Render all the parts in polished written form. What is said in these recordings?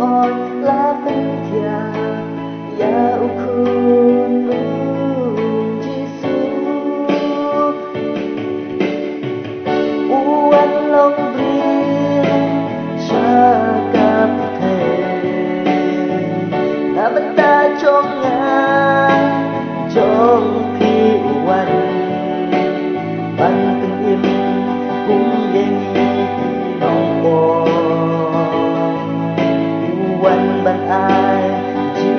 oi la pen thia ya u khun nu Giêsu u an long brin cha kap the na bata chong nga chong phi wan ban từng im cũng yên nong po quan ban ai chỉ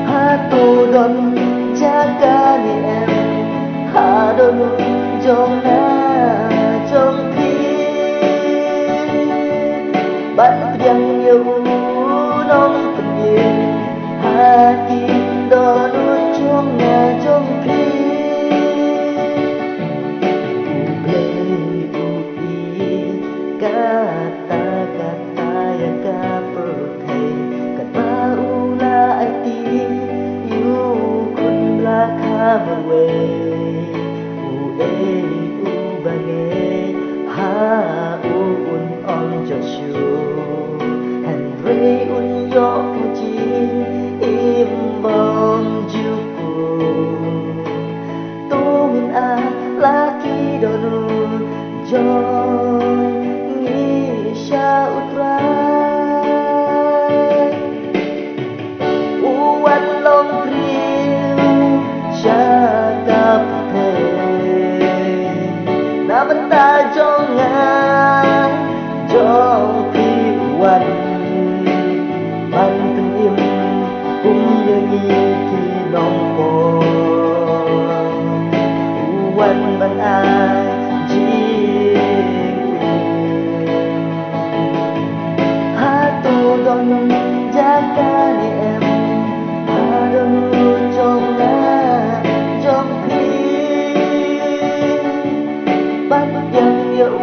ha tu don jaga ni em ha don jong na jong phi ban yang yêu nong penyin hati don jong na jong phi kata-kata yang kau pakai kata ula ati you kun belakang away u bange ha un on Joshua Henry un yo puji im bom juku tumin a laki donu jong Isha utrai uwan long riu jaga putih na benta jong nga jong pi uwan ban từng im cũng như nghi khi nong po uwan ban ai don jaga ni em ha don jong na jong phi ban yang yêu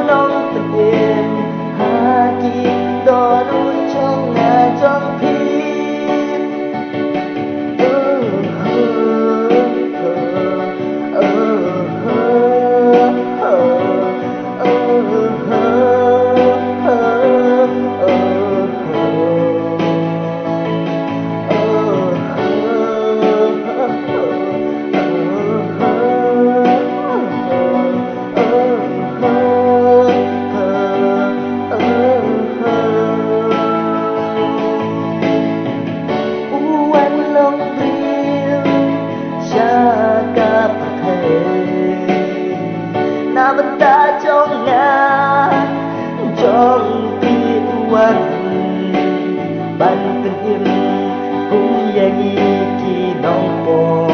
nong tình em ha ki don jong na jong phi na benda jong nga jong pi wan ban từng im cũng yang ki nong po